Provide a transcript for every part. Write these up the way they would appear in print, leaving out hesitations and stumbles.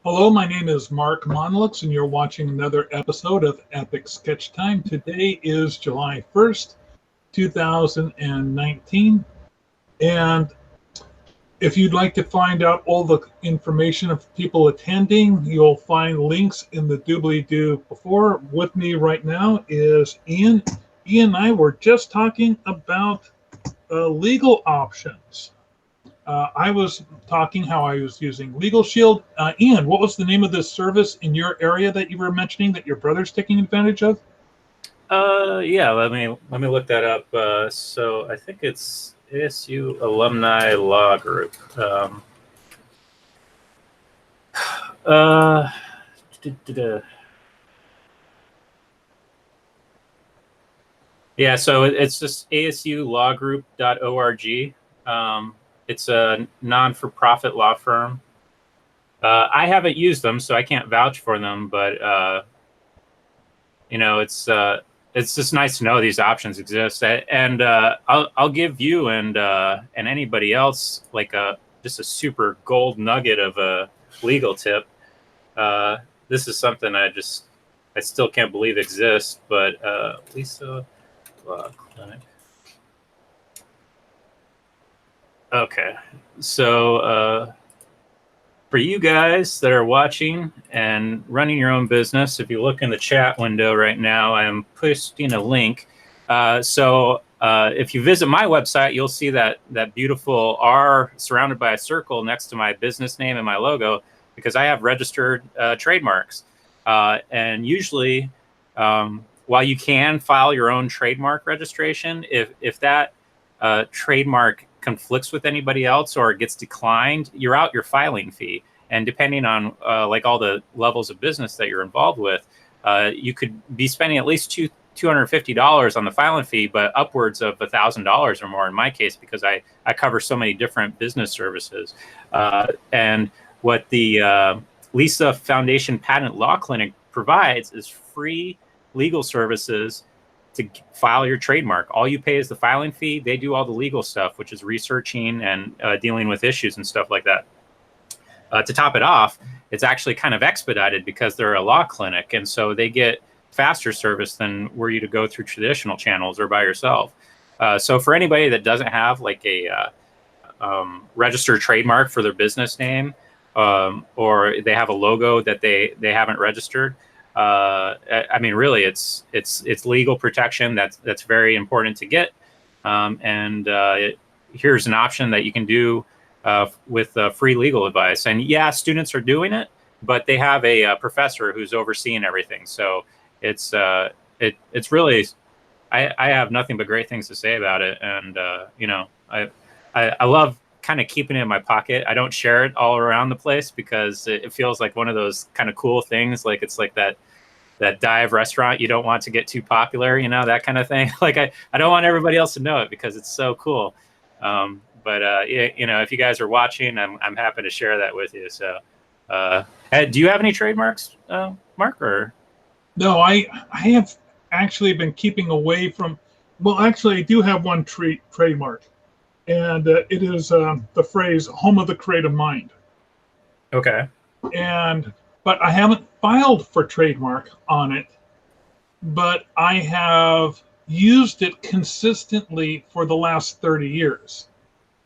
Hello, my name is Mark Monlux, and you're watching another episode of Epic Sketch Time. Today is July 1st, 2019. And if you'd like to find out all the information of people attending, you'll find links in the doobly-doo before. With me right now is Ian. Ian and I were just talking about legal options. I was talking how I was using Legal Shield. Ian, what was the name of this service in your area that you were mentioning that your brother's taking advantage of? Yeah, let me look that up. So I think it's ASU Alumni Law Group. Yeah, so it's just asulawgroup.org. It's a non-for-profit law firm. I haven't used them, so I can't vouch for them, but it's just nice to know these options exist. And I'll give you and anybody else like just a super gold nugget of a legal tip. This is something I still can't believe exists, but Lisa Law Clinic. Okay, so for you guys that are watching and running your own business, if you look in the chat window right now, I am posting a link. So if you visit my website, you'll see that beautiful R surrounded by a circle next to my business name and my logo, because I have registered trademarks. And usually, while you can file your own trademark registration, if that trademark conflicts with anybody else or it gets declined, you're out your filing fee. And depending on like all the levels of business that you're involved with, you could be spending at least $250 on the filing fee, but upwards of $1,000 or more in my case, because I cover so many different business services. And what the Lisa Foundation Patent Law Clinic provides is free legal services to file your trademark. All you pay is the filing fee. They do all the legal stuff, which is researching and dealing with issues and stuff like that. To top it off, it's actually kind of expedited because they're a law clinic, and so they get faster service than were you to go through traditional channels or by yourself. So for anybody that doesn't have like a registered trademark for their business name, or they have a logo that they haven't registered, I mean, really, it's legal protection that's very important to get. Here's an option that you can do with free legal advice. And yeah, students are doing it, but they have a professor who's overseeing everything. So it's really, I have nothing but great things to say about it. And I love kind of keeping it in my pocket. I don't share it all around the place because it feels like one of those kind of cool things. Like it's like that dive restaurant you don't want to get too popular, that kind of thing. Like I don't want everybody else to know it because it's so cool. But if you guys are watching, I'm happy to share that with you. So do you have any trademarks, Mark? Or No, I have actually been keeping away from. Well, actually, I do have one trademark, and it is the phrase "home of the creative mind." Okay. But I haven't filed for trademark on it, but I have used it consistently for the last 30 years.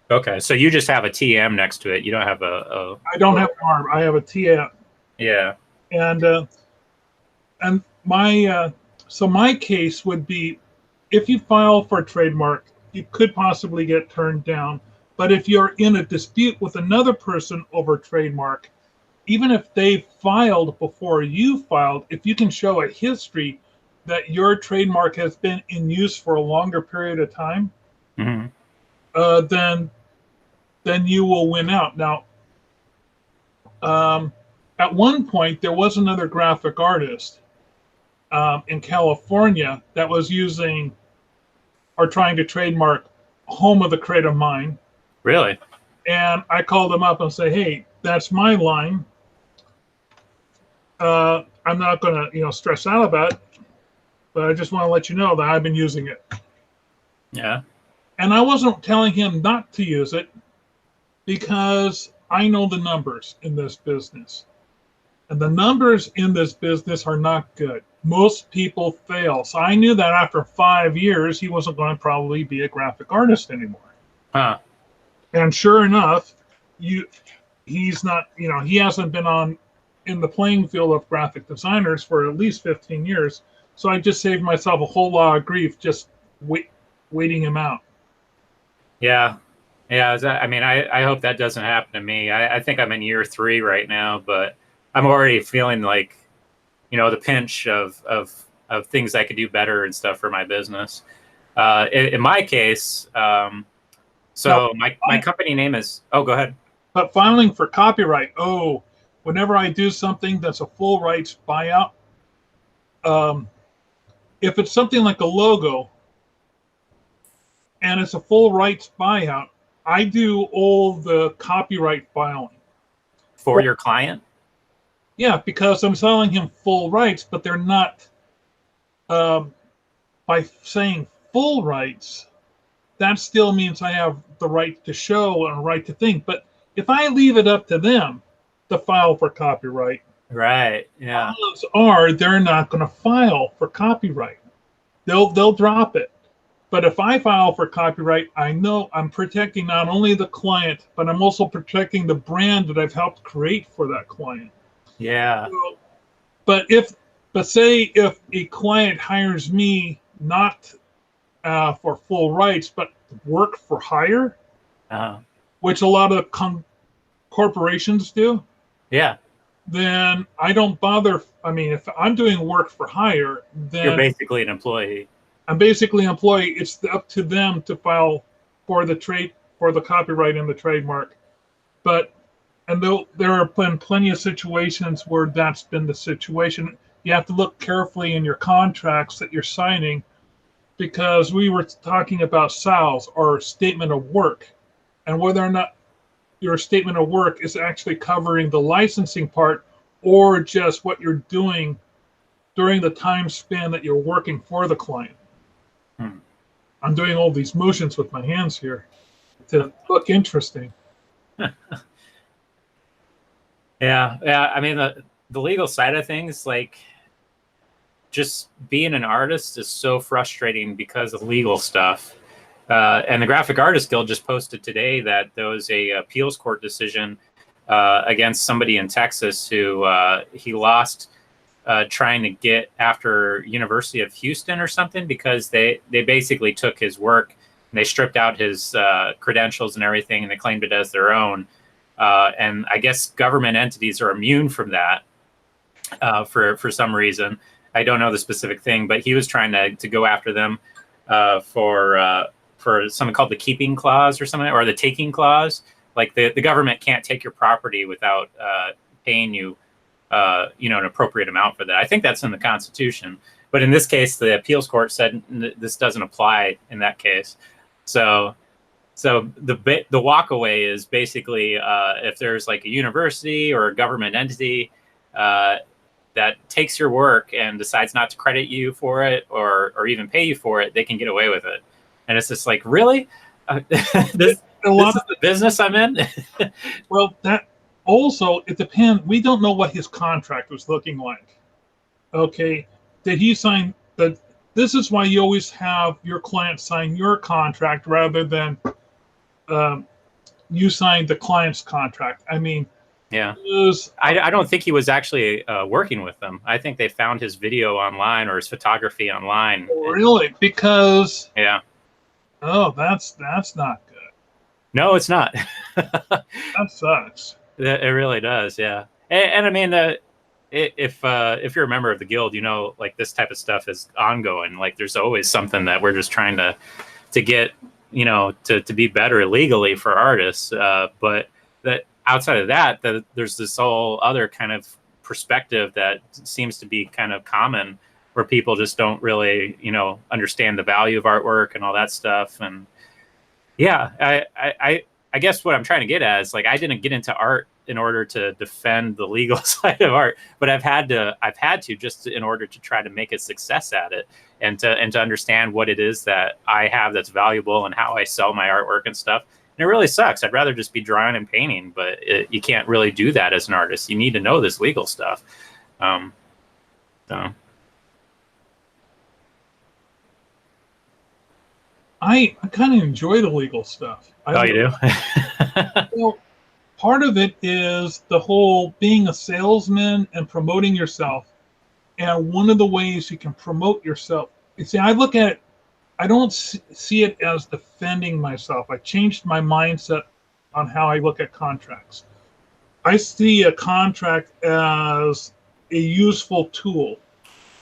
Okay, so you just have a TM next to it. You don't have a I don't have an arm. I have a TM. Yeah. And my case would be, if you file for a trademark, you could possibly get turned down. But if you're in a dispute with another person over trademark, even if they filed before you filed, if you can show a history that your trademark has been in use for a longer period of time, mm-hmm. then you will win out. Now, at one point, there was another graphic artist in California that was using or trying to trademark "home of the creative mind." Really? And I called them up and say, "Hey, that's my line. I'm not going to, stress out about it, but I just want to let you know that I've been using it." Yeah. And I wasn't telling him not to use it because I know the numbers in this business. And the numbers in this business are not good. Most people fail. So I knew that after 5 years, he wasn't going to probably be a graphic artist anymore. Huh. And sure enough, he's not, he hasn't been in the playing field of graphic designers for at least 15 years. So I just saved myself a whole lot of grief just waiting him out. Yeah. Yeah. I mean, I hope that doesn't happen to me. I think I'm in year 3 right now, but I'm already feeling like, the pinch of things I could do better and stuff for my business. In my case, so my company name is, oh, go ahead. But filing for copyright, whenever I do something that's a full rights buyout, if it's something like a logo and it's a full rights buyout, I do all the copyright filing. For your client? Yeah, because I'm selling him full rights, but they're not, by saying full rights, that still means I have the right to show and a right to think. But if I leave it up to them to file for copyright, right, yeah, odds are they're not going to file for copyright. They'll drop it. But if I file for copyright, I know I'm protecting not only the client, but I'm also protecting the brand that I've helped create for that client. Yeah. So, but say if a client hires me not for full rights, but work for hire, which a lot of corporations do. Yeah. Then I don't bother. I mean, if I'm doing work for hire, then you're basically an employee. I'm basically an employee. It's up to them to file for the copyright and the trademark. And there have been plenty of situations where that's been the situation. You have to look carefully in your contracts that you're signing, because we were talking about SALs, or statement of work, and whether or not your statement of work is actually covering the licensing part or just what you're doing during the time span that you're working for the client. I'm doing all these motions with my hands here to look interesting. Yeah. I mean, the legal side of things, like, just being an artist is so frustrating because of legal stuff. And the Graphic Artists Guild just posted today that there was a appeals court decision against somebody in Texas who he lost trying to get after University of Houston or something, because they basically took his work and they stripped out his credentials and everything, and they claimed it as their own. And I guess government entities are immune from that for some reason. I don't know the specific thing, but he was trying to go after them for something called the keeping clause or something, or the taking clause. Like the government can't take your property without paying you, an appropriate amount for that. I think that's in the Constitution. But in this case, the appeals court said this doesn't apply in that case. So the walkaway is basically if there's like a university or a government entity that takes your work and decides not to credit you for it or even pay you for it, they can get away with it. And it's just like, really? This is the business I'm in? Well, that also, it depends. We don't know what his contract was looking like. Okay. Did he sign this is why you always have your client sign your contract rather than you sign the client's contract. I mean, yeah. I don't think he was actually working with them. I think they found his video online or his photography online. Oh, really? Because yeah. Oh, that's not good. No, it's not. That sucks. It really does, yeah. And I mean, if you're a member of the guild, like this type of stuff is ongoing. Like there's always something that we're just trying to get, to be better legally for artists. But that outside of that, there's this whole other kind of perspective that seems to be kind of common, where people just don't really, understand the value of artwork and all that stuff. And yeah, I guess what I'm trying to get at is, like, I didn't get into art in order to defend the legal side of art, but I've had to just in order to try to make a success at it, and to understand what it is that I have that's valuable and how I sell my artwork and stuff. And it really sucks. I'd rather just be drawing and painting, but you can't really do that as an artist. You need to know this legal stuff. So. I kind of enjoy the legal stuff. Oh, you do? Well, part of it is the whole being a salesman and promoting yourself. And one of the ways you can promote yourself, you see, I look at it, I don't see it as defending myself. I changed my mindset on how I look at contracts. I see a contract as a useful tool.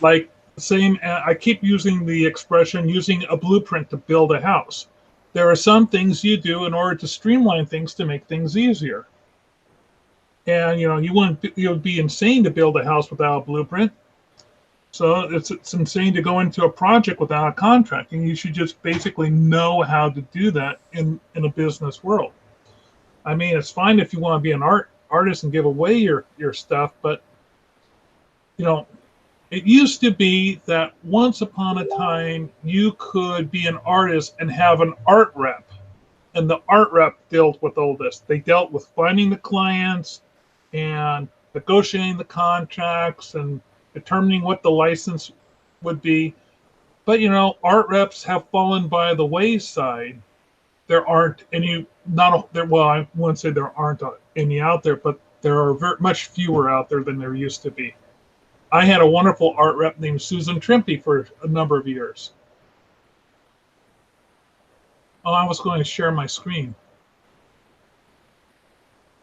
Like, I keep using the expression using a blueprint to build a house. There are some things you do in order to streamline things to make things easier. And you would be insane to build a house without a blueprint. So it's insane to go into a project without a contract, and you should just basically know how to do that in a business world. I mean, it's fine if you want to be an artist and give away your stuff, but it used to be that once upon a time you could be an artist and have an art rep, and the art rep dealt with all this. They dealt with finding the clients and negotiating the contracts and determining what the license would be. But art reps have fallen by the wayside. There aren't any, well, I wouldn't say there aren't any out there, but there are much fewer out there than there used to be. I had a wonderful art rep named Susan Trimpe for a number of years. Oh, I was going to share my screen.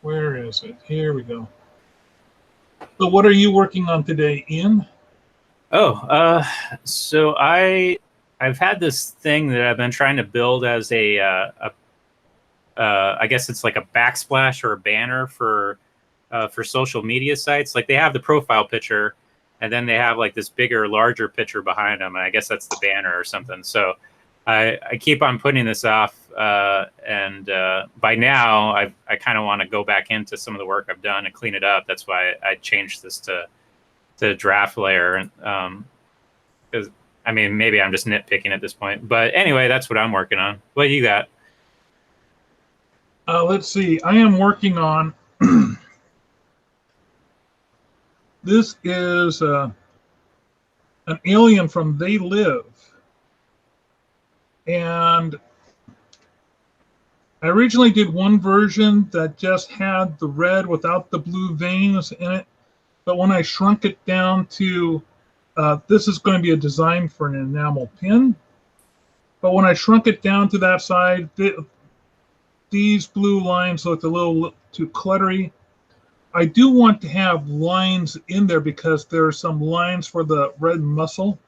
Where is it? Here we go. So what are you working on today, Ian? Oh, so I've had this thing that I've been trying to build as I guess it's like a backsplash or a banner for social media sites. Like they have the profile picture, and then they have like this bigger, larger picture behind them, and I guess that's the banner or something. So I keep on putting this off, and by now I kind of want to go back into some of the work I've done and clean it up. That's why I changed this to draft layer, because I mean maybe I'm just nitpicking at this point. But anyway, that's what I'm working on. What do you got? Let's see. I am working on. This is an alien from They Live. And I originally did one version that just had the red without the blue veins in it. But when I shrunk it down to, this is going to be a design for an enamel pin. But when I shrunk it down to that side, these blue lines looked a little too cluttery. I do want to have lines in there because there are some lines for the red muscle.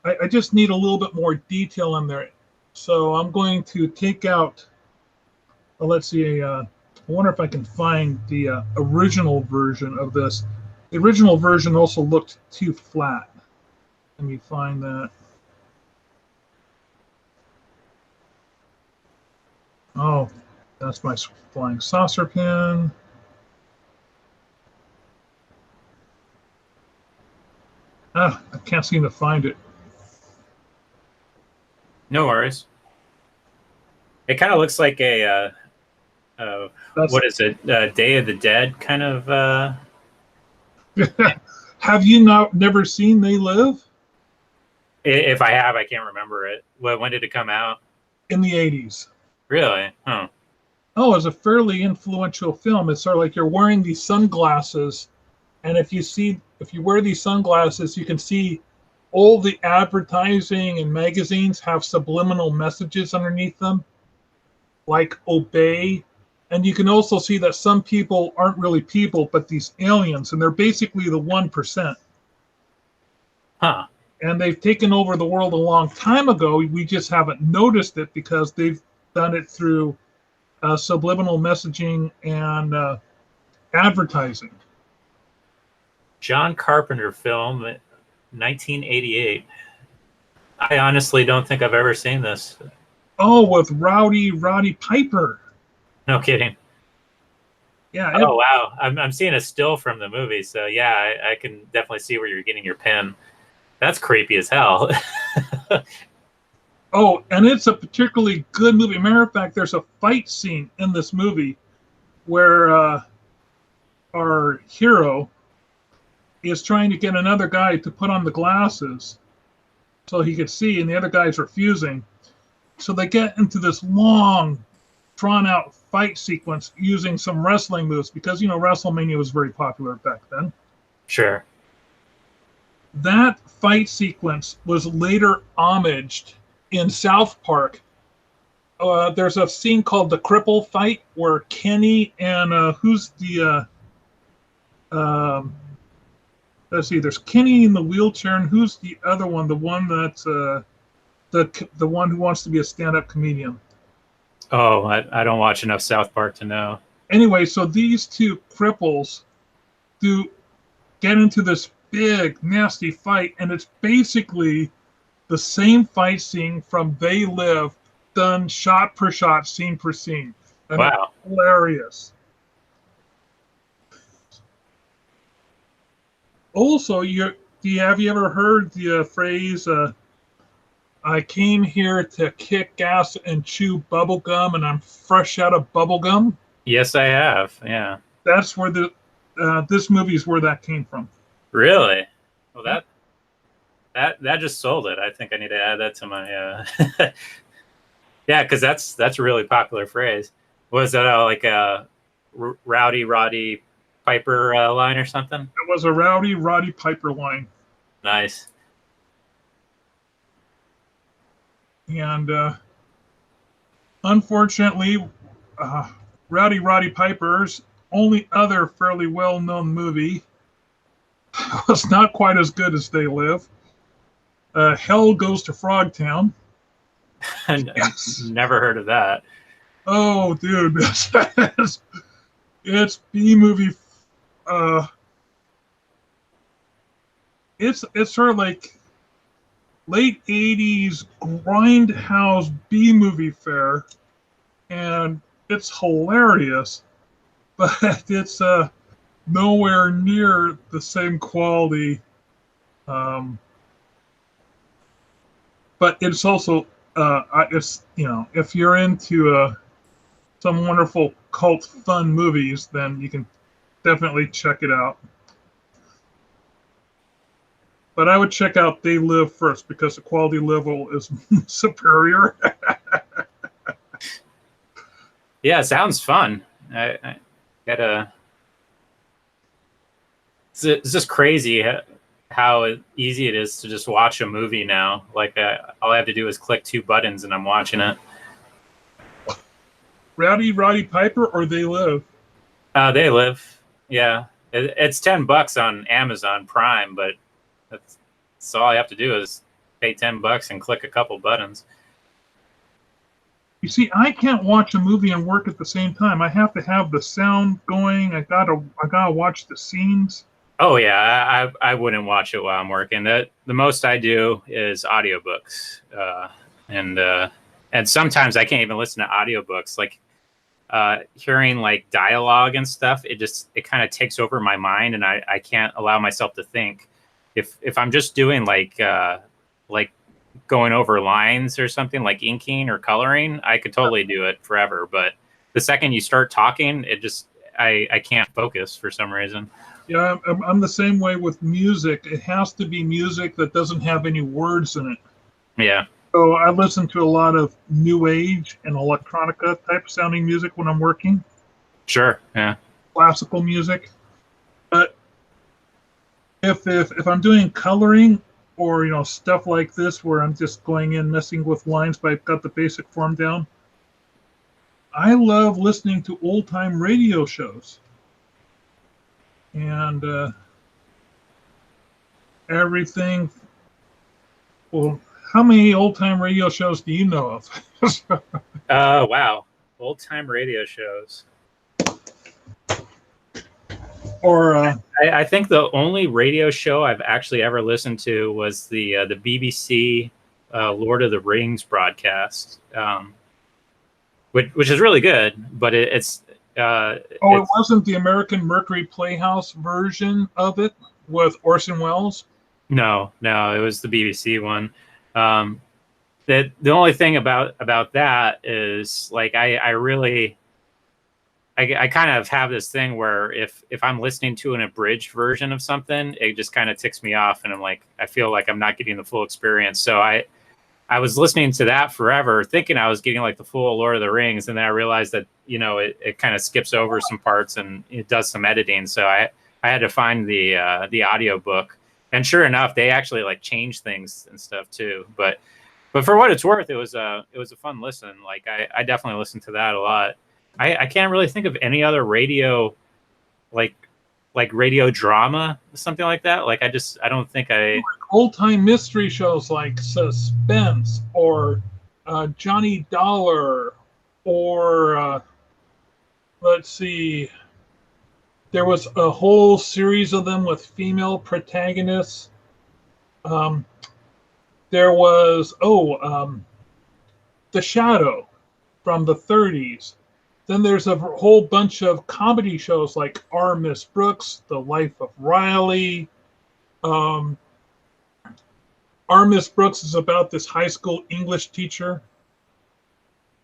I just need a little bit more detail in there. So I'm going to take out, let's see, I wonder if I can find the original version of this. The original version also looked too flat. Let me find that. Oh, that's my flying saucer pin. I can't seem to find it. No worries. It kind of looks like a what is it? Day of the Dead kind of. Have you never seen They Live? If I have, I can't remember it. When did it come out? In the 80s. Really? Huh. Oh, it's a fairly influential film. It's sort of like you're wearing these sunglasses, and if you wear these sunglasses, you can see all the advertising and magazines have subliminal messages underneath them, like obey. And you can also see that some people aren't really people, but these aliens, and they're basically the 1%. Huh. And they've taken over the world a long time ago. We just haven't noticed it because they've done it through subliminal messaging and advertising. John Carpenter film, 1988. I honestly don't think I've ever seen this. Oh, with Roddy Piper. No kidding. Yeah. Oh wow, I'm seeing a still from the movie, so yeah, I can definitely see where you're getting your pen. That's creepy as hell. Oh, and it's a particularly good movie. Matter of fact, there's a fight scene in this movie where our hero is trying to get another guy to put on the glasses so he could see, and the other guy's refusing. So they get into this long, drawn-out fight sequence using some wrestling moves because, WrestleMania was very popular back then. Sure. That fight sequence was later homaged in South Park. There's a scene called the Cripple Fight where Kenny and let's see, there's Kenny in the wheelchair, and who's the other one? The one that's the one who wants to be a stand-up comedian. Oh, I don't watch enough South Park to know. Anyway, so these two cripples do get into this big, nasty fight, and it's basically the same fight scene from They Live, done shot per shot, scene per scene. And wow. It's hilarious. Also, have you ever heard the phrase, I came here to kick ass and chew bubble gum, and I'm fresh out of bubble gum? Yes, I have. Yeah. That's where this movie is where that came from. Really? Well, that just sold it. I think I need to add that to my. Yeah, because that's a really popular phrase. Was that like a Rowdy Roddy Piper line or something? It was a Rowdy Roddy Piper line. Nice. And unfortunately, Rowdy Roddy Piper's only other fairly well-known movie was not quite as good as They Live. Hell Goes to Frogtown. Yes. Never heard of that. Oh, dude, it's B-movie. It's sort of like late 80s grindhouse B-movie fare, and it's hilarious, but it's nowhere near the same quality. But it's also it's if you're into some wonderful cult fun movies, then you can definitely check it out. But I would check out They Live first because the quality level is superior. Yeah, it sounds fun. I gotta. It's just crazy how easy it is to just watch a movie now. Like all I have to do is click 2 buttons and I'm watching it. Rowdy Roddy Piper or They Live? They Live. Yeah, it's $10 on Amazon Prime, but that's all I have to do is pay $10 and click a couple buttons. You see, I can't watch a movie and work at the same time. I have to have the sound going. I gotta watch the scenes. Oh yeah, I wouldn't watch it while I'm working. The most I do is audiobooks, and sometimes I can't even listen to audiobooks. Like hearing like dialogue and stuff, it kind of takes over my mind, and I can't allow myself to think. If I'm just doing like going over lines or something like inking or coloring, I could totally do it forever. But the second you start talking, I can't focus for some reason. Yeah, I'm the same way with music. It has to be music that doesn't have any words in it. Yeah. So I listen to a lot of new age and electronica type sounding music when I'm working. Sure. Yeah. Classical music. But if I'm doing coloring or stuff like this where I'm just going in messing with lines but I've got the basic form down, I love listening to old time radio shows. And everything. Well, how many old time radio shows do you know of? Wow, old time radio shows. Or I think the only radio show I've actually ever listened to was the BBC Lord of the Rings broadcast, which is really good, but it's. It wasn't the American Mercury Playhouse version of it with Orson Welles? No, it was the BBC one. the only thing about that is like I kind of have this thing where if I'm listening to an abridged version of something, it just kind of ticks me off, and I'm like, I feel like I'm not getting the full experience. So I was listening to that forever, thinking I was getting like the full Lord of the Rings, and then I realized that it kind of skips over some parts and it does some editing. So I had to find the audio book, and sure enough, they actually like change things and stuff too. But for what it's worth, it was a fun listen. Like I definitely listened to that a lot. I can't really think of any other radio like radio drama, something like that. Like I don't think I Old time mystery shows like Suspense or Johnny Dollar, or let's see, there was a whole series of them with female protagonists. Um, there was The Shadow from the 30s. Then there's a whole bunch of comedy shows like Our Miss Brooks, The Life of Riley. Um, Our Miss Brooks is about this high school English teacher.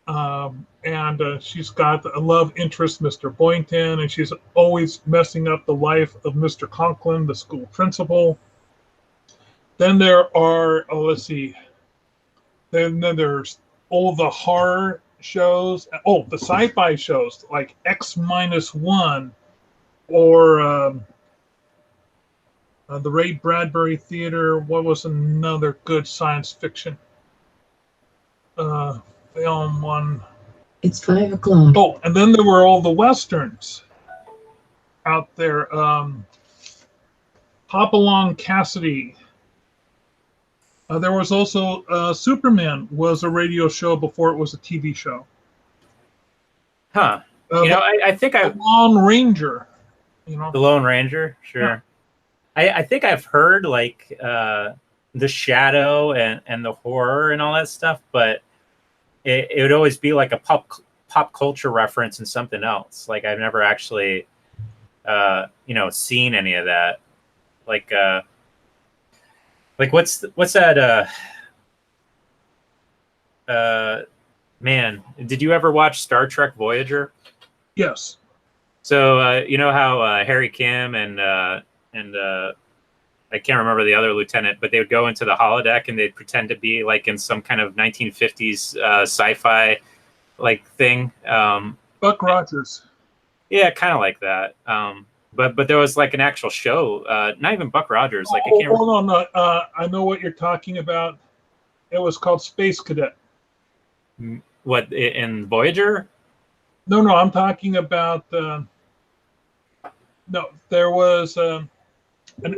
And she's got a love interest, Mr. Boynton, and she's always messing up the life of Mr. Conklin, the school principal. Then there are, let's see, then there's all the horror shows. Oh, the sci-fi shows like X Minus One, or the Ray Bradbury Theater. What was another good science fiction film one? It's 5 o'clock. Oh, and then there were all the westerns out there. Hopalong Cassidy. There was also Superman was a radio show before it was a TV show. Huh. I think the Lone Ranger. The Lone Ranger, sure. Yeah. I think I've heard like the Shadow and the horror and all that stuff, but it would always be like a pop culture reference and something else. Like I've never actually seen any of that. Like what's that man, did you ever watch Star Trek Voyager? Yes. So you know how Harry Kim and I can't remember the other lieutenant, but they would go into the holodeck and they'd pretend to be like in some kind of 1950s sci-fi like thing. Buck Rogers. Yeah, kind of like that. But there was like an actual show, not even Buck Rogers. Like I can't. Hold on, I know what you're talking about. It was called Space Cadet. What, in Voyager? No, I'm talking about. No, there was an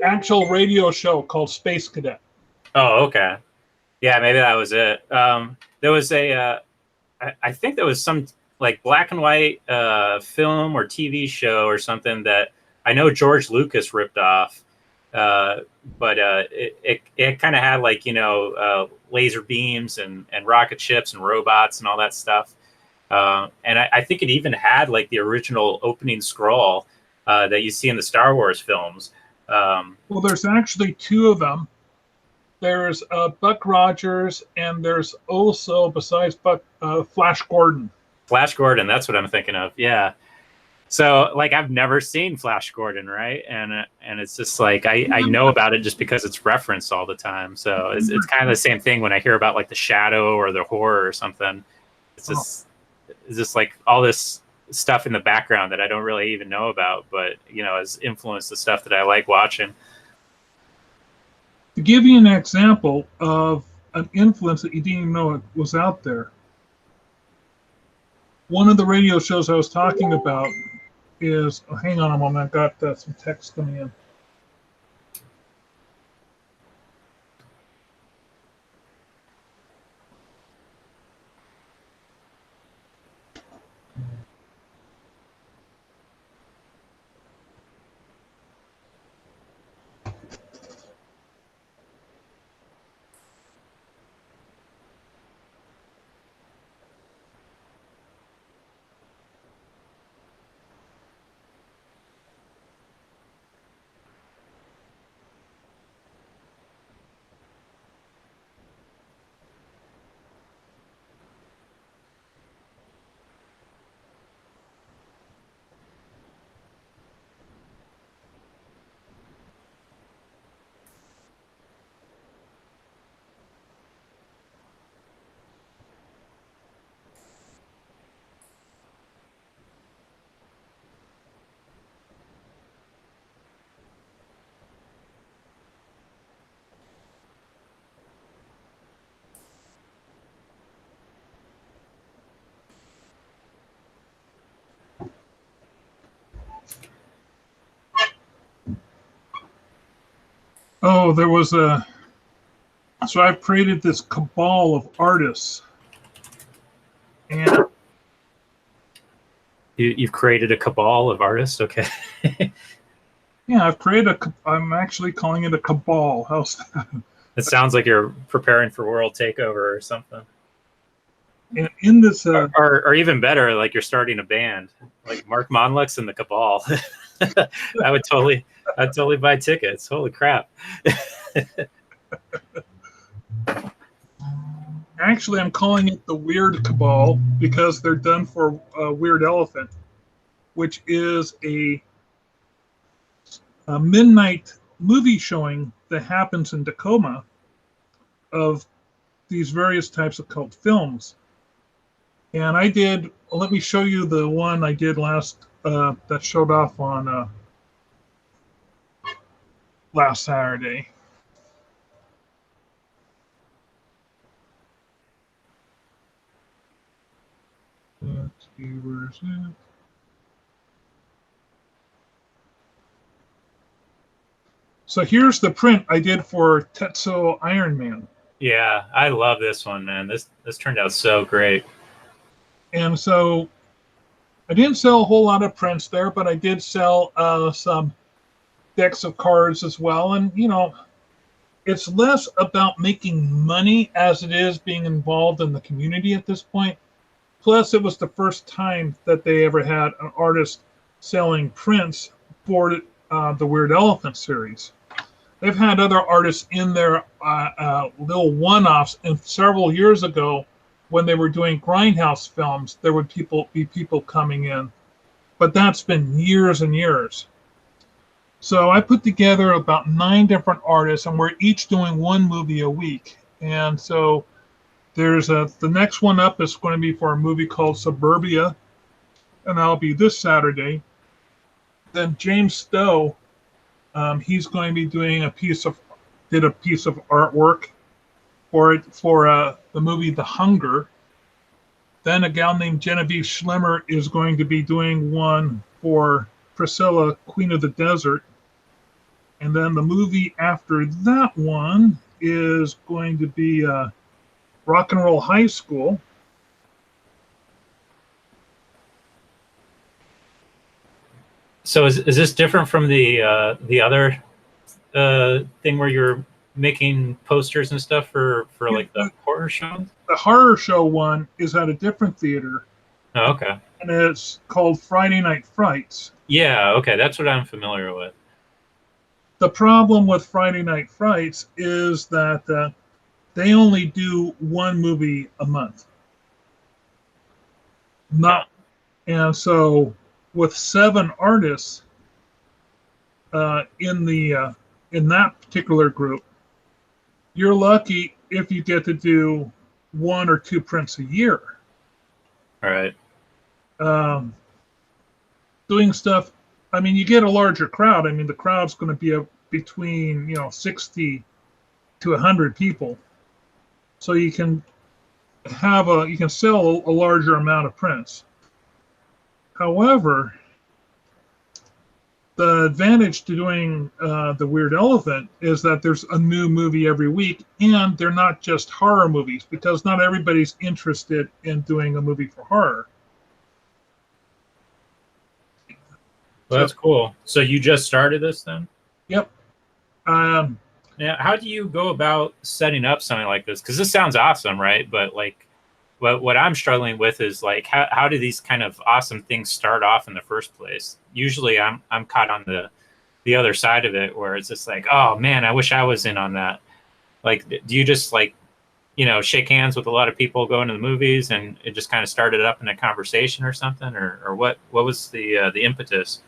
actual radio show called Space Cadet. Oh, okay. Yeah, maybe that was it. There was I think there was some like black and white film or TV show or something that I know George Lucas ripped off. But it kind of had like, laser beams and rocket ships and robots and all that stuff. And I think it even had like the original opening scroll that you see in the Star Wars films. Well, there's actually two of them. There's Buck Rogers, and there's also, besides Buck, Flash Gordon. Flash Gordon, that's what I'm thinking of. Yeah. So like I've never seen Flash Gordon, right? And it's just like I know about it just because it's referenced all the time. So it's kind of the same thing when I hear about like the Shadow or the horror or something. It's just like all this stuff in the background that I don't really even know about, but has influenced the stuff that I like watching. To give you an example of an influence that you didn't even know it was out there, one of the radio shows I was talking about is, hang on a moment, I've got some text coming in. Oh, there was a. So I've created this cabal of artists, and You've created a cabal of artists. Okay. yeah, I've created a. I'm actually calling it a cabal. How's that? It sounds like you're preparing for world takeover or something. And in this, or even better, like you're starting a band, like Mark Monlux and the Cabal. I'd totally buy tickets. Holy crap! actually, I'm calling it the Weird Cabal because they're done for Weird Elephant, which is a midnight movie showing that happens in Tacoma of these various types of cult films. And I did, let me show you the one I did last, that showed off on last Saturday. Let's see, where's it? So here's the print I did for Tetsuo Iron Man. Yeah, I love this one, man. This turned out so great. And so I didn't sell a whole lot of prints there, but I did sell some decks of cards as well. And, you know, it's less about making money as it is being involved in the community at this point. Plus, it was the first time that they ever had an artist selling prints for the Weird Elephant series. They've had other artists in their little one-offs, and several years ago, when they were doing Grindhouse films, there would be people coming in. But that's been years and years. So I put together about 9 different artists, and we're each doing one movie a week. And so there's the next one up is going to be for a movie called Suburbia, and that'll be this Saturday. Then James Stowe, he's going to be doing a piece of artwork for the movie The Hunger. Then a gal named Genevieve Schlemmer is going to be doing one for Priscilla, Queen of the Desert. And then the movie after that one is going to be Rock and Roll High School. So is this different from the other thing where you're making posters and stuff for like the horror show? The horror show one is at a different theater. Oh, okay. And it's called Friday Night Frights. Yeah, okay, that's what I'm familiar with. The problem with Friday Night Frights is that they only do one movie a month. And so with 7 artists in that particular group, you're lucky if you get to do 1 or 2 prints a year. All right. Doing stuff. I mean, you get a larger crowd. I mean, the crowd's going to be between 60 to 100 people, so you can sell a larger amount of prints. However, the advantage to doing the Weird Elephant is that there's a new movie every week, and they're not just horror movies, because not everybody's interested in doing a movie for horror. Well, that's cool. So you just started this then? Yep. Yeah. How do you go about setting up something like this? Because this sounds awesome, right? But like, what I'm struggling with is like, how do these kind of awesome things start off in the first place? Usually, I'm caught on the other side of it, where it's just like, oh man, I wish I was in on that. Like, do you just like, shake hands with a lot of people going to the movies, and it just kind of started up in a conversation or something, or what was the impetus?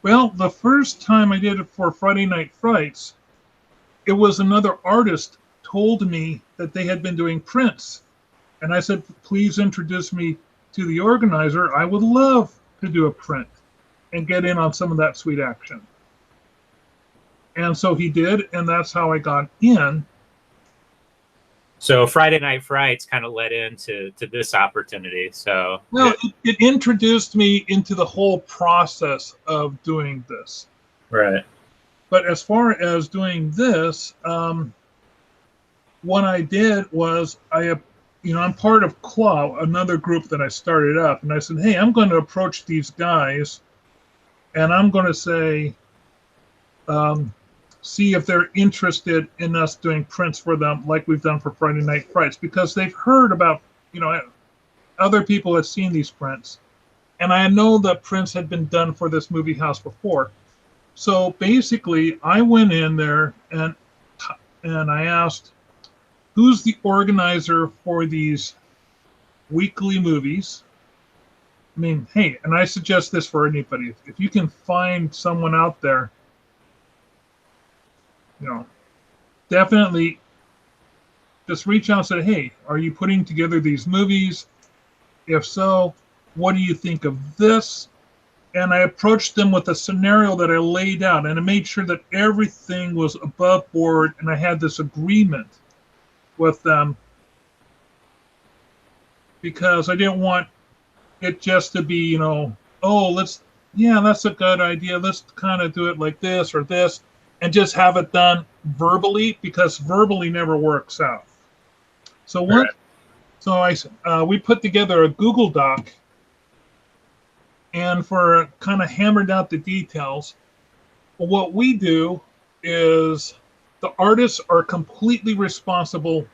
Well, the first time I did it for Friday Night Frights, it was another artist told me that they had been doing prints. And I said, please introduce me to the organizer. I would love to do a print and get in on some of that sweet action. And so he did, and that's how I got in. So Friday Night Frights kind of led into this opportunity. So well, it introduced me into the whole process of doing this. Right. But as far as doing this, what I did was I'm part of Claw, another group that I started up, and I said, hey, I'm going to approach these guys, and I'm going to say, see if they're interested in us doing prints for them, like we've done for Friday Night Frights, because they've heard about, other people have seen these prints, and I know that prints had been done for this movie house before. So basically, I went in there and I asked, who's the organizer for these weekly movies? I mean, hey, and I suggest this for anybody. If you can find someone out there, definitely just reach out and say, hey, are you putting together these movies? If so, what do you think of this? And I approached them with a scenario that I laid out, and I made sure that everything was above board, and I had this agreement with them because I didn't want it just to be, that's a good idea. Let's kind of do it like this or this, and just have it done verbally, because verbally never works out. So we put together a Google Doc, and for kind of hammered out the details. What we do is the artists are completely responsible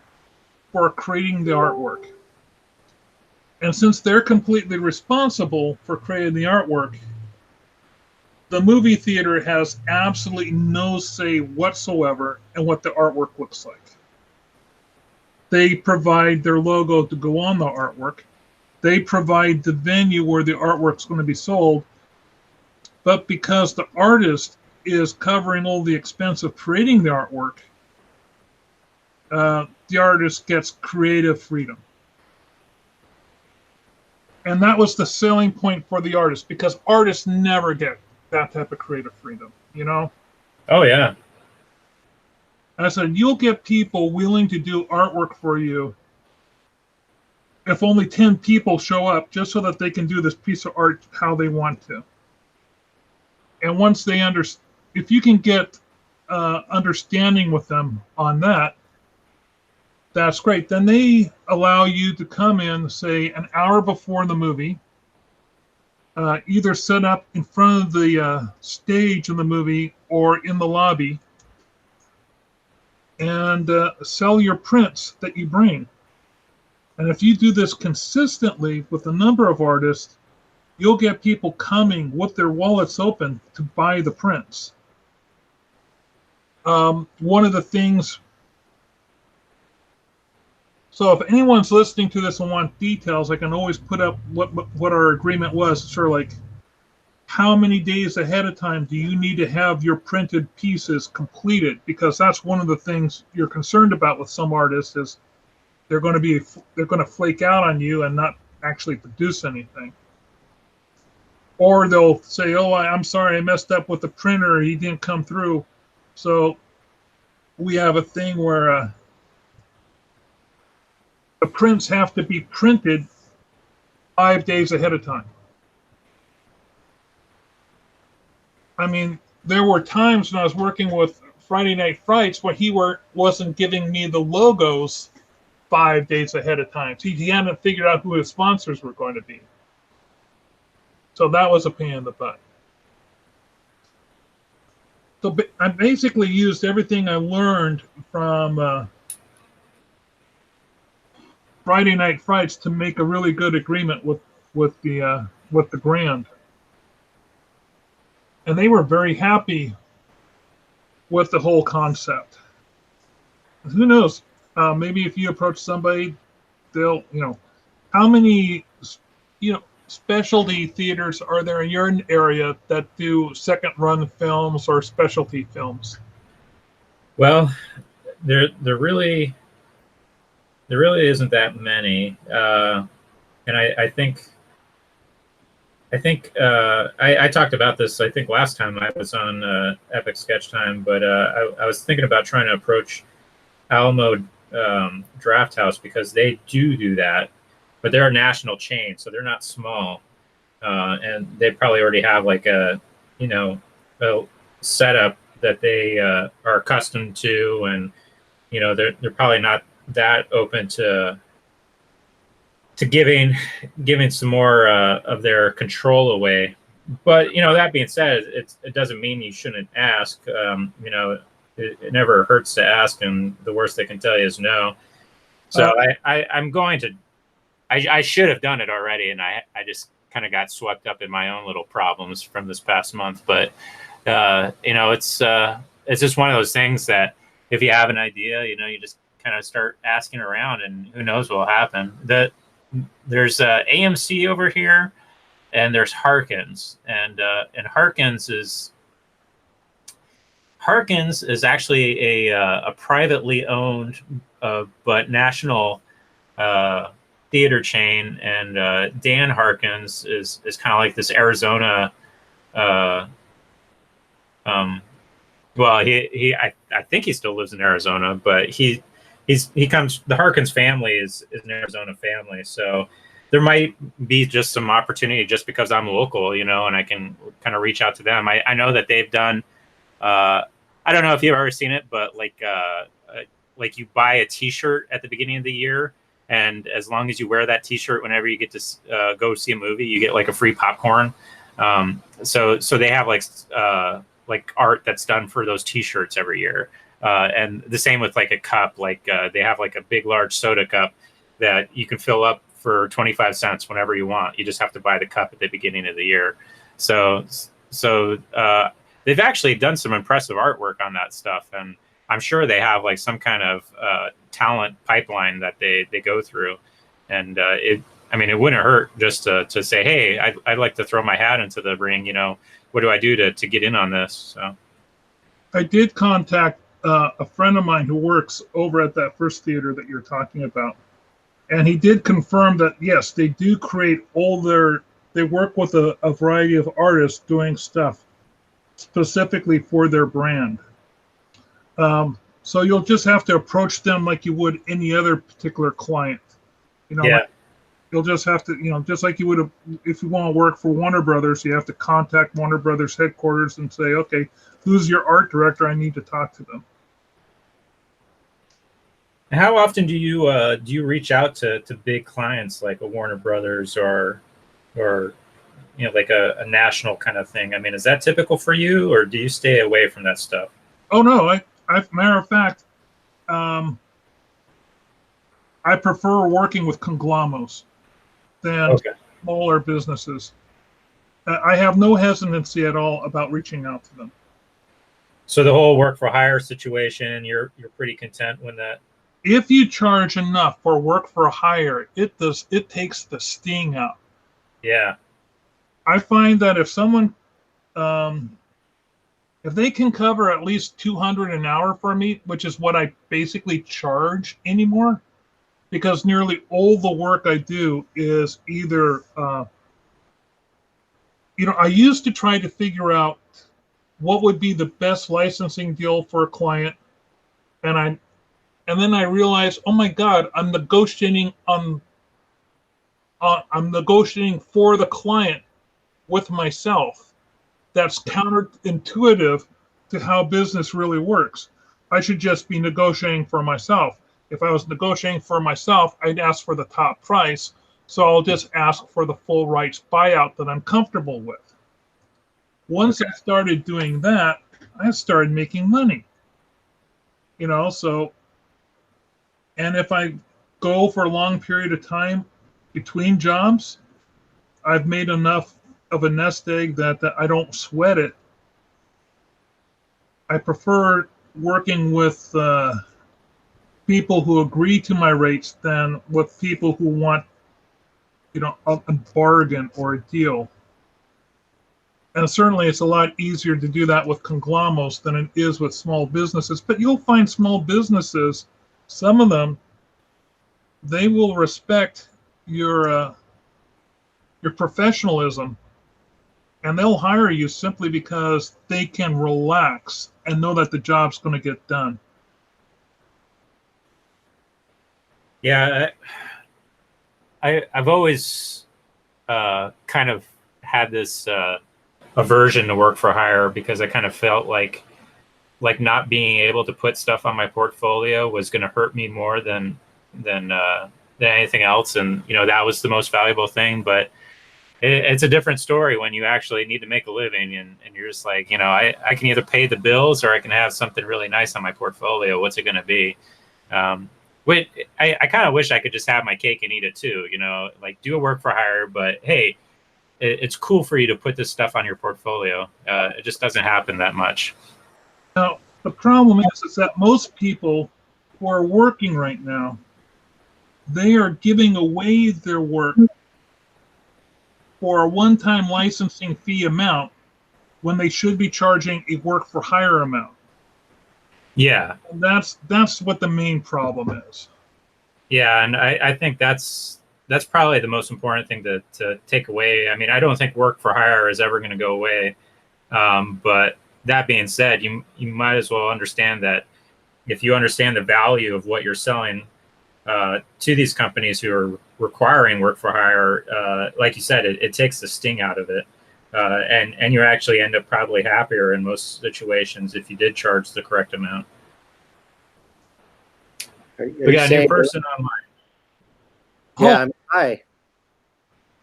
for creating the artwork. And since they're completely responsible for creating the artwork, the movie theater has absolutely no say whatsoever in what the artwork looks like. They provide their logo to go on the artwork. They provide the venue where the artwork's going to be sold. But because the artist is covering all the expense of creating the artwork, the artist gets creative freedom. And that was the selling point for the artist, because artists never get that type of creative freedom, Oh, yeah. And I said, you'll get people willing to do artwork for you if only 10 people show up just so that they can do this piece of art how they want to. And once they if you can get understanding with them on that, that's great. Then they allow you to come in, say, an hour before the movie, either set up in front of the stage in the movie or in the lobby, and sell your prints that you bring. And if you do this consistently with a number of artists, you'll get people coming with their wallets open to buy the prints. One of the things, so if anyone's listening to this and want details, I can always put up what our agreement was. Sort of like, how many days ahead of time do you need to have your printed pieces completed? Because that's one of the things you're concerned about with some artists, is they're going to flake out on you and not actually produce anything. Or they'll say, oh, I'm sorry, I messed up with the printer, he didn't come through. So we have a thing where the prints have to be printed 5 days ahead of time. I mean, there were times when I was working with Friday Night Frights where he wasn't giving me the logos 5 days ahead of time. So he hadn't figured out who his sponsors were going to be. So that was a pain in the butt. So I basically used everything I learned from Friday Night Frights to make a really good agreement with the Grand. And they were very happy with the whole concept. Who knows? Maybe if you approach somebody, they'll, how many, specialty theaters are there in your area that do second run films or specialty films? Well, there really isn't that many, and I think I talked about this, I think, last time I was on Epic Sketch Time, but I was thinking about trying to approach Alamo Draft House, because they do that, but they're a national chain, so they're not small, and they probably already have like a setup that they are accustomed to, and they're probably not that open to giving some more of their control away. But that being said, it doesn't mean you shouldn't ask. It never hurts to ask, and the worst they can tell you is no. So I'm going to. I should have done it already, and I just kind of got swept up in my own little problems from this past month. But it's just one of those things that if you have an idea, you just kind of start asking around, and who knows what will happen. There's AMC over here, and there's Harkins, and Harkins is actually a privately owned but national theater chain, and Dan Harkins is kind of like this Arizona. Well, I think he still lives in Arizona, but he comes. The Harkins family is an Arizona family, so there might be just some opportunity just because I'm local, and I can kind of reach out to them. I know that they've done. I don't know if you've ever seen it, but like you buy a T-shirt at the beginning of the year. And as long as you wear that T-shirt whenever you get to go see a movie, you get like a free popcorn. So they have like art that's done for those T-shirts every year. And the same with like a cup. Like they have like a big, large soda cup that you can fill up for 25 cents whenever you want. You just have to buy the cup at the beginning of the year. So they've actually done some impressive artwork on that stuff, and I'm sure they have like some kind of talent pipeline that they go through, and it wouldn't hurt just to say, hey, I'd like to throw my hat into the ring. What do I do to get in on this? So I did contact a friend of mine who works over at that first theater that you're talking about, and he did confirm that yes, they do create they work with a variety of artists doing stuff specifically for their brand. So you'll just have to approach them like you would any other particular client. Yeah. You'll just have to, just like you would have, if you want to work for Warner Brothers, you have to contact Warner Brothers headquarters and say, okay, who's your art director? I need to talk to them. How often do you reach out to big clients like a Warner Brothers or like a national kind of thing? I mean, is that typical for you, or do you stay away from that stuff? Oh no, matter of fact, I prefer working with conglomerates than smaller businesses. I have no hesitancy at all about reaching out to them. So the whole work for hire situation, you're pretty content with that? If you charge enough for work for hire, it takes the sting out. Yeah. I find that if someone if they can cover at least $200 an hour for me, which is what I basically charge anymore, because nearly all the work I do is either, I used to try to figure out what would be the best licensing deal for a client, and then I realized, oh my God, I'm negotiating for the client with myself. That's counterintuitive to how business really works. I should just be negotiating for myself. If I was negotiating for myself, I'd ask for the top price. So I'll just ask for the full rights buyout that I'm comfortable with. Once I started doing that, I started making money. So, and if I go for a long period of time between jobs, I've made enough of a nest egg that I don't sweat it. I prefer working with people who agree to my rates than with people who want, a bargain or a deal. And certainly it's a lot easier to do that with conglomerates than it is with small businesses. But you'll find small businesses, some of them, they will respect your professionalism, and they'll hire you simply because they can relax and know that the job's going to get done. Yeah, I've always kind of had this aversion to work for hire because I kind of felt like like not being able to put stuff on my portfolio was going to hurt me more than anything else. And, you know, that was the most valuable thing. But it's a different story when you actually need to make a living and you're just like, you know, I can either pay the bills or I can have something really nice on my portfolio. What's it going to be? Wait, I kind of wish I could just have my cake and eat it too, you know, like do a work for hire, but hey, it's cool for you to put this stuff on your portfolio. It just doesn't happen that much. Now, the problem is that most people who are working right now, they are giving away their work for a one-time licensing fee amount when they should be charging a work for hire amount. Yeah. And that's what the main problem is. Yeah, and I think that's probably the most important thing to take away. I mean, I don't think work for hire is ever going to go away. But that being said, you might as well understand that if you understand the value of what you're selling to these companies who are requiring work for hire, like you said, it takes the sting out of it. And you actually end up probably happier in most situations if you did charge the correct amount. We got a new person online. Yeah, hi.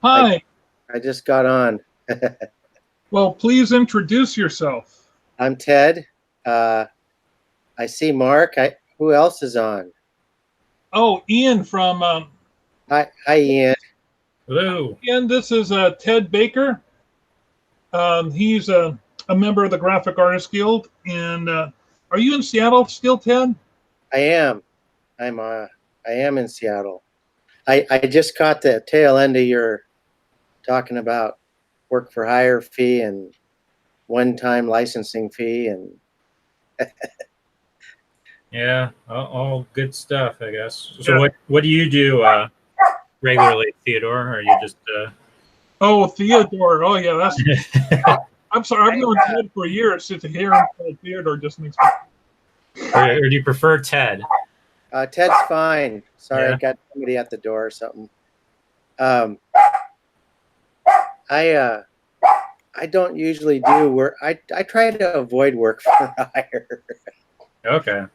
Hi. I just got on. Well, please introduce yourself. I'm Ted. I see Mark. Who else is on? Oh, Ian from... Hi, Ian. Hello. Ian, this is Ted Baker. He's a member of the Graphic Artists Guild. And are you in Seattle still, Ted? I am. I am in Seattle. I just caught the tail end of your talking about work for hire fee and one-time licensing fee and yeah, all good stuff, I guess. So yeah. What do you do regularly, Theodore? Or are you just Oh, Theodore. Oh yeah, that's I'm sorry, I've known Ted for years. So to hear him called Theodore just makes me or do you prefer Ted? Ted's fine. Sorry, Yeah. I got somebody at the door or something. I don't usually do work. I try to avoid work for hire. Okay.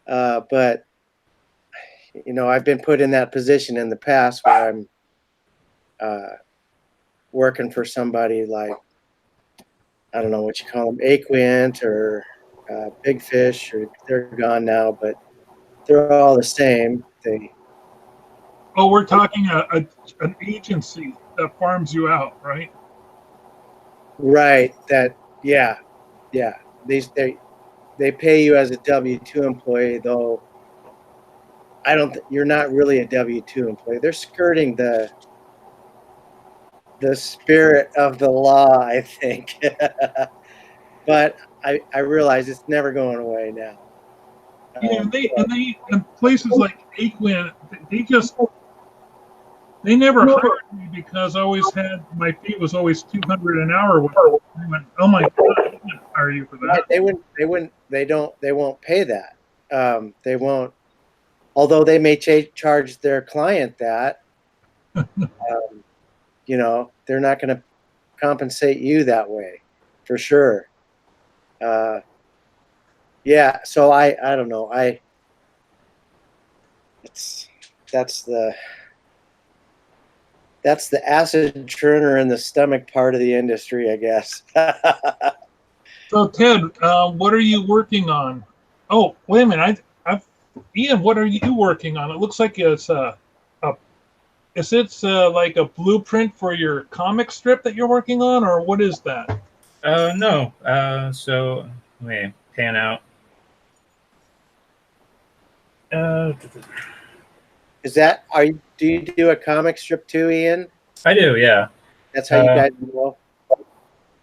But you know, I've been put in that position in the past where I'm working for somebody like, I don't know what you call them, McCuen or Big Fish, or they're gone now, but they're all the same. Oh, we're talking an agency that farms you out, right? Right. That. Yeah. They pay you as a W-2 employee, though. You're not really a W-2 employee. They're skirting the spirit of the law, I think. But I realize it's never going away now. Yeah, and places like McCuen, they never hired me because I always had my fee was always $200 an hour. I went, oh my God, I can't hire you for that. They won't pay that. They won't, although they may charge their client that. You know, they're not going to compensate you that way, for sure. Yeah, so I don't know. That's the acid churner in the stomach part of the industry, I guess. So Ted, what are you working on? Oh, wait a minute. Ian, what are you working on? It looks like it's is it like a blueprint for your comic strip that you're working on, or what is that? No. So let me pan out. Is that do you do a comic strip too, Ian? I do, yeah. That's how you guys know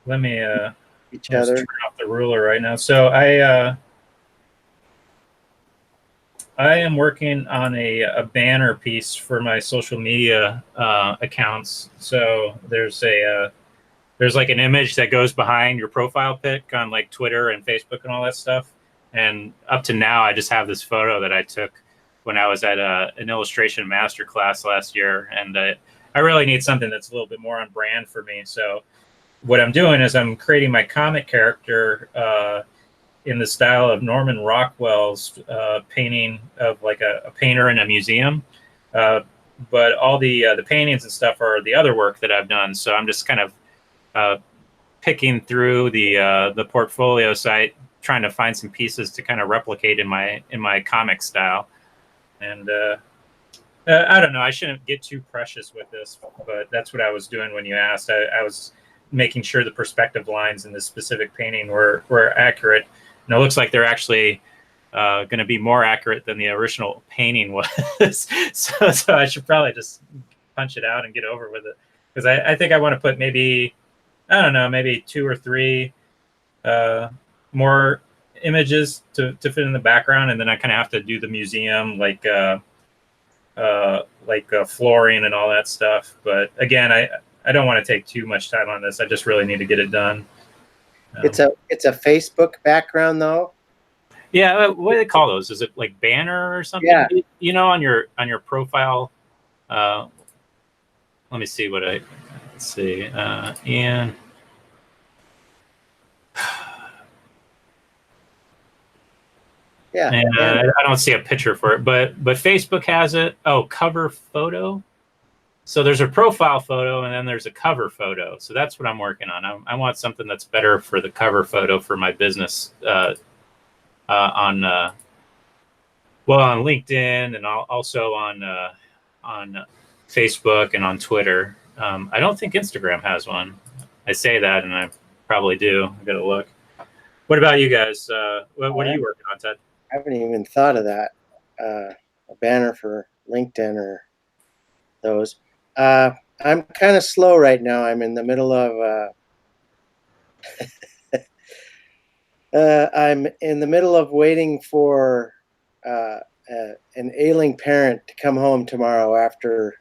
let me each other. Turn off the ruler right now. So I am working on a banner piece for my social media accounts. So there's like an image that goes behind your profile pic on like Twitter and Facebook and all that stuff. And up to now, I just have this photo that I took when I was at an illustration masterclass last year. And I really need something that's a little bit more on brand for me. So what I'm doing is I'm creating my comic character in the style of Norman Rockwell's painting of like a painter in a museum. But all the paintings and stuff are the other work that I've done. So I'm just kind of picking through the portfolio site, trying to find some pieces to kind of replicate in my comic style. And I don't know. I shouldn't get too precious with this, but that's what I was doing when you asked. I was making sure the perspective lines in this specific painting were accurate. And it looks like they're actually going to be more accurate than the original painting was. so I should probably just punch it out and get over with it. Because I think I want to put maybe, I don't know, maybe 2 or 3 more images to fit in the background. And then I kind of have to do the museum, like flooring and all that stuff. But again, I don't want to take too much time on this. I just really need to get it done. It's a Facebook background though. Yeah, what do they call those? Is it like banner or something? Yeah. You know, on your profile. Let me see what let's see. Ian. Yeah. And I don't see a picture for it, but Facebook has it. Oh, cover photo. So there's a profile photo and then there's a cover photo. So that's what I'm working on. I want something that's better for the cover photo for my business on LinkedIn and also on Facebook and on Twitter. I don't think Instagram has one. I say that and I probably do. I gotta look. What about you guys? What are you working on, Ted? I haven't even thought of that. A banner for LinkedIn or those. I'm kind of slow right now. I'm in the middle of I'm in the middle of waiting for an ailing parent to come home tomorrow after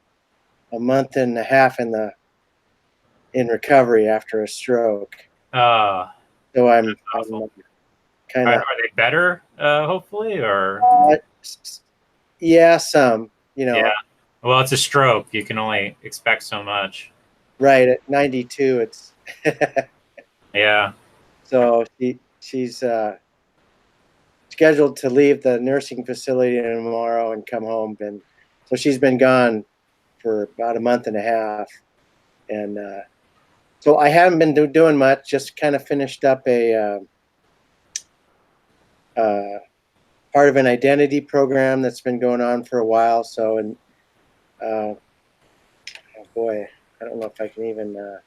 a month and a half in recovery after a stroke. So I'm kind of. Are they better? Hopefully, or yeah, some. You know. Yeah. Well, it's a stroke. You can only expect so much. Right at 92, it's. Yeah. So she's scheduled to leave the nursing facility tomorrow and come home, and so she's been gone for about a month and a half, and so I haven't been doing much. Just kind of finished up a part of an identity program that's been going on for a while. So, and oh boy, I don't know if I can even.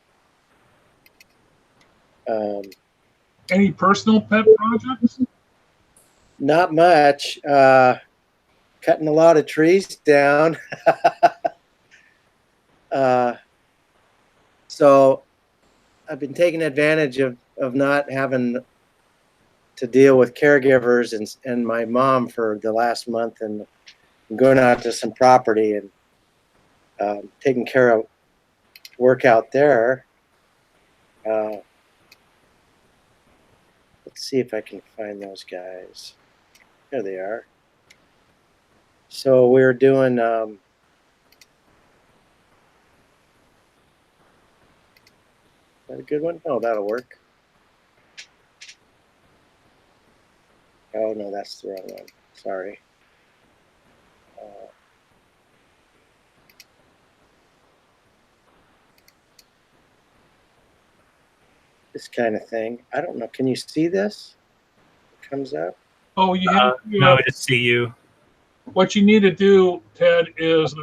Any personal pet projects? Not much. Cutting a lot of trees down. So I've been taking advantage of not having to deal with caregivers and my mom for the last month, and going out to some property and taking care of work out there. Let's see if I can find those guys. There they are. So we're doing is that a good one? Oh, that'll work. Oh no, that's the wrong one. Sorry. This kind of thing. I don't know. Can you see this? It comes up. Oh, you have to, no, I just see you. What you need to do, Ted, is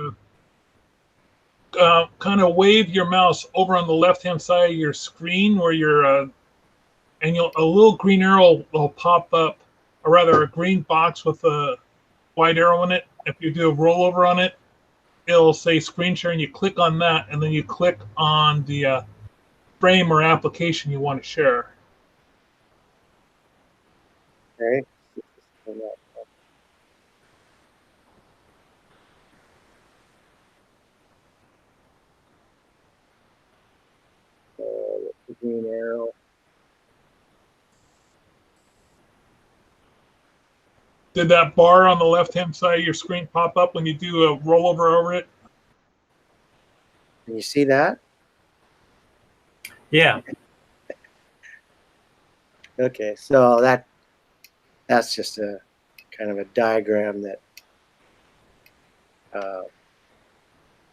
kind of wave your mouse over on the left-hand side of your screen where you're, and a little green arrow will pop up, or rather a green box with a white arrow in it. If you do a rollover on it, it'll say screen share, and you click on that, and then you click on the frame or application you want to share. Okay. The green arrow. Did that bar on the left-hand side of your screen pop up when you do a rollover over it? Can you see that? Yeah. Okay, so that that's just a kind of a diagram that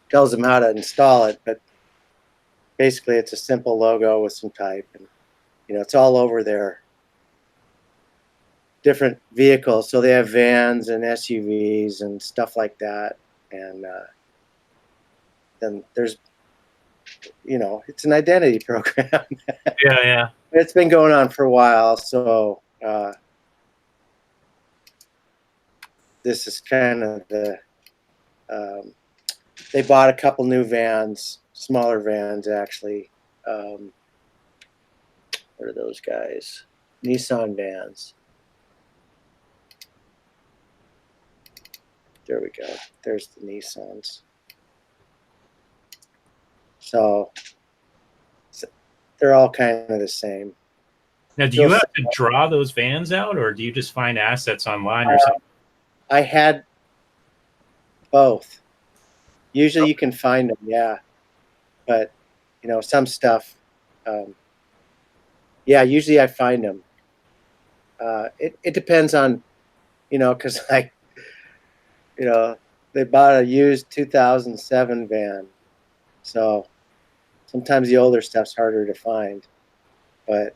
tells them how to install it. But basically, it's a simple logo with some type, and it's all over their different vehicles. So they have vans and SUVs and stuff like that, and then there's it's an identity program. Yeah. It's been going on for a while, so this is kind of the they bought a couple new vans, smaller vans actually. What are those guys? Nissan vans. There we go. There's the Nissans. So they're all kind of the same. Now, do you have to draw those vans out, or do you just find assets online or something? I had both. Usually you can find them, yeah. But, some stuff, usually I find them. It depends on, because they bought a used 2007 van. So sometimes the older stuff's harder to find. But,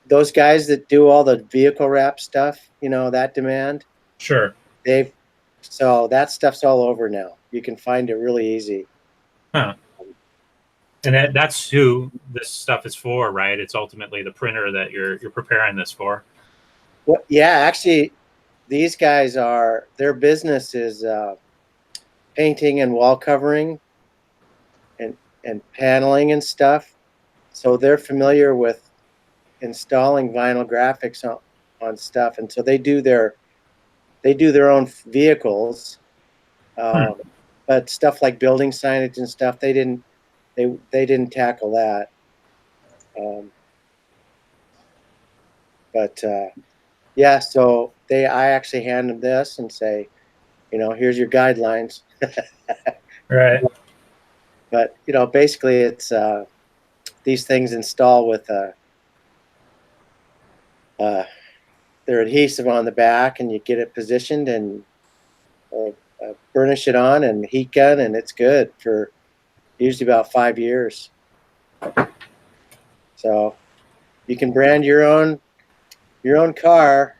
those guys that do all the vehicle wrap stuff, that demand. Sure. So that stuff's all over now. You can find it really easy. Huh. And that's who this stuff is for, right? It's ultimately the printer that you're preparing this for. Well, yeah, actually, these guys their business is painting and wall covering and paneling and stuff. So they're familiar with installing vinyl graphics on stuff, and so they do their own vehicles, but stuff like building signage and stuff they didn't tackle that. So I actually hand them this and say, here's your guidelines. Right. But basically it's these things install with their adhesive on the back, and you get it positioned and burnish it on and heat gun, and it's good for usually about 5 years. So you can brand your own car.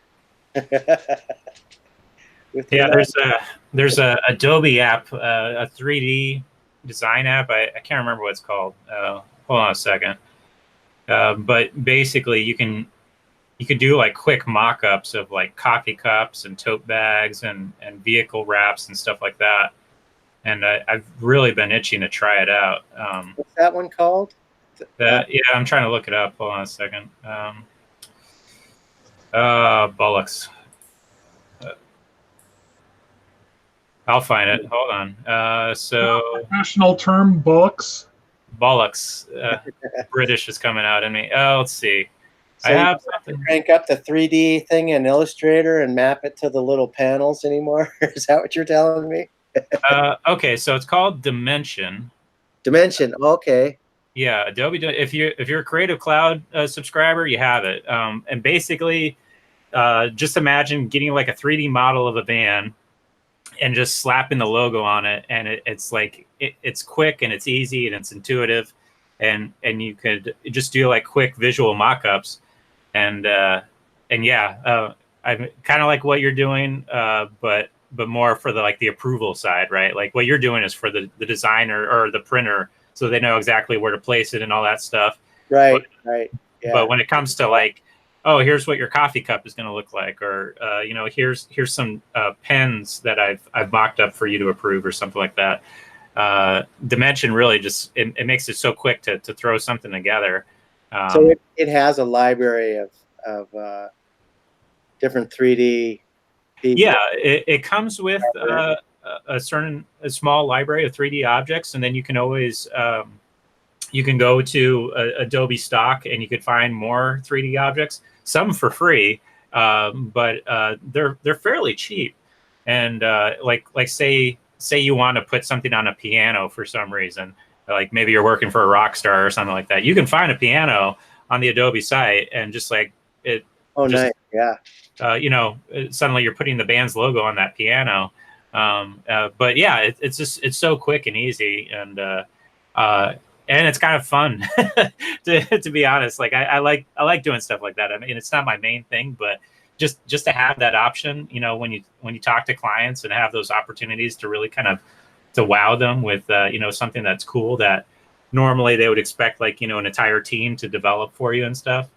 There's a Adobe app, a 3D design app. I can't remember what it's called. Hold on a second. But basically, you could do like quick mock-ups of like coffee cups and tote bags and vehicle wraps and stuff like that. And I've really been itching to try it out. What's that one called? I'm trying to look it up. Hold on a second. Bullocks. I'll find it. Hold on. Professional term, books. Bollocks. British is coming out in me. Let's see. So I have something. Crank up the 3D thing in Illustrator and map it to the little panels anymore. Is that what you're telling me? Okay, so it's called Dimension. Dimension. Okay. Yeah, Adobe. If you're a Creative Cloud subscriber, you have it. And basically, just imagine getting like a 3D model of a van and just slapping the logo on it, and it's like it's quick and it's easy and it's intuitive, and you could just do like quick visual mock-ups, and I'm kind of like what you're doing, but more for the approval side, right? Like what you're doing is for the designer or the printer, so they know exactly where to place it and all that stuff. Right. Right. Yeah. But when it comes to like, oh, here's what your coffee cup is going to look like, or here's some pens that I've mocked up for you to approve, or something like that. Dimension really just it makes it so quick to throw something together. So it has a library of different 3D people. Yeah, it comes with a small library of 3D objects, and then you can always you can go to Adobe Stock and you could find more 3D objects, some for free, but they're fairly cheap. And like say you want to put something on a piano for some reason, like maybe you're working for a rock star or something like that. You can find a piano on the Adobe site and just like it. Oh, just, nice. Yeah. Suddenly you're putting the band's logo on that piano. But yeah, it's so quick and easy, and it's kind of fun to be honest. Like I like doing stuff like that. I mean, it's not my main thing, but just to have that option, when you talk to clients and have those opportunities to really kind of to wow them with something that's cool that normally they would expect like an entire team to develop for you and stuff.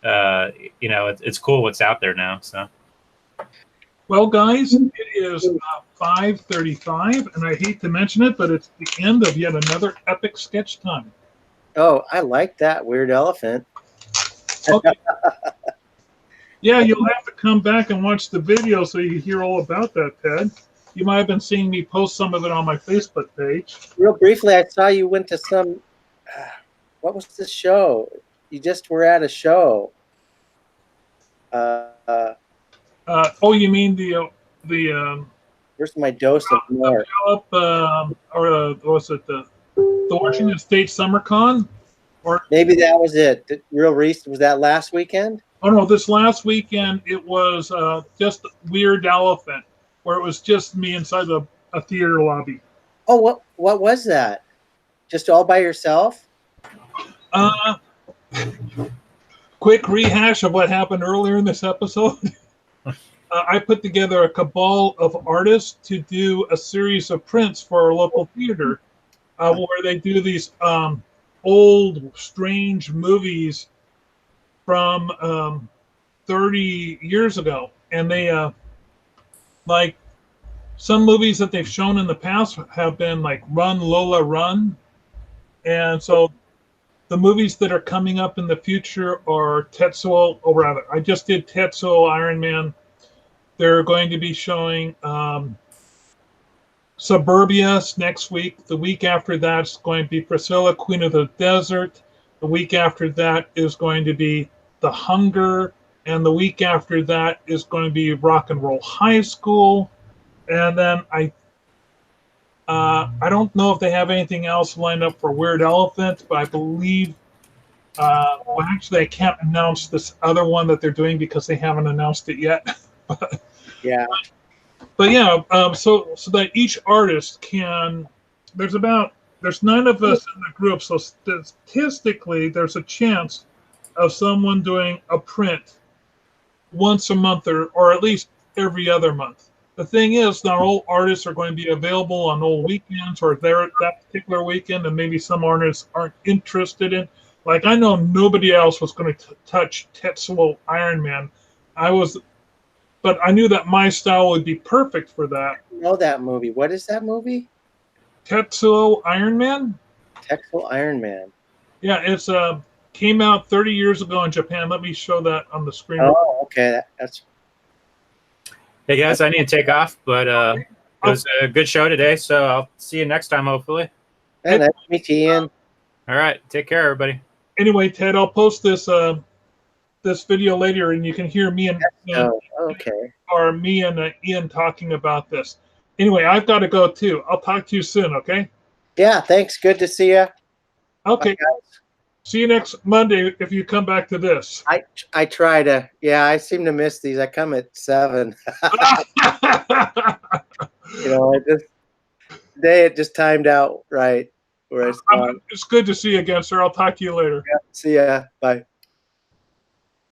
It's cool what's out there now. So. Well, guys, it is 5:35, and I hate to mention it, but it's the end of yet another epic sketch time. Oh, I like that weird elephant. Okay. Yeah, you'll have to come back and watch the video so you hear all about that, Ted. You might have been seeing me post some of it on my Facebook page. Real briefly, I saw you went to some. What was the show? You just were at a show. You mean the Where's my dose of more? Or was it the Washington State Summer Con? Or maybe that was it. Real recent. Was that last weekend? Oh no, this last weekend it was just Weird Elephant, where it was just me inside a theater lobby. Oh, what was that? Just all by yourself? Quick rehash of what happened earlier in this episode. I put together a cabal of artists to do a series of prints for our local theater, where they do these old, strange movies from 30 years ago. And they, like, some movies that they've shown in the past have been like Run, Lola, Run. And so the movies that are coming up in the future are Tetsuo, or rather, I just did Tetsuo Iron Man. They're going to be showing Suburbia next week. The week after that's going to be Priscilla, Queen of the Desert. The week after that is going to be The Hunger. And the week after that is going to be Rock and Roll High School. And then I don't know if they have anything else lined up for Weird Elephant, but I believe, actually I can't announce this other one that they're doing because they haven't announced it yet. Yeah. But yeah, so that each artist can, there's 9 of us in the group, so statistically there's a chance of someone doing a print once a month or at least every other month. The thing is, not all artists are going to be available on all weekends or there that particular weekend, and maybe some artists aren't interested in. Like, I know nobody else was going to touch Tetsuo Iron Man. But I knew that my style would be perfect for that. I know that movie. What is that movie? Tetsuo Iron Man? Tetsuo Iron Man. Yeah, it's came out 30 years ago in Japan. Let me show that on the screen. Oh, okay. That's. Hey guys, I need to take off, but it was a good show today, so I'll see you next time, hopefully. Yeah, nice to meet you, Ian. All right, take care, everybody. Anyway, Ted, I'll post this this video later, and you can hear me and Ian talking about this. Anyway, I've got to go too. I'll talk to you soon. Okay. Yeah. Thanks. Good to see you. Okay. Bye, see you next Monday if you come back to this. I try to. Yeah, I seem to miss these. I come at 7. It just timed out right. It's good to see you again, sir. I'll talk to you later. Yeah, see ya. Bye.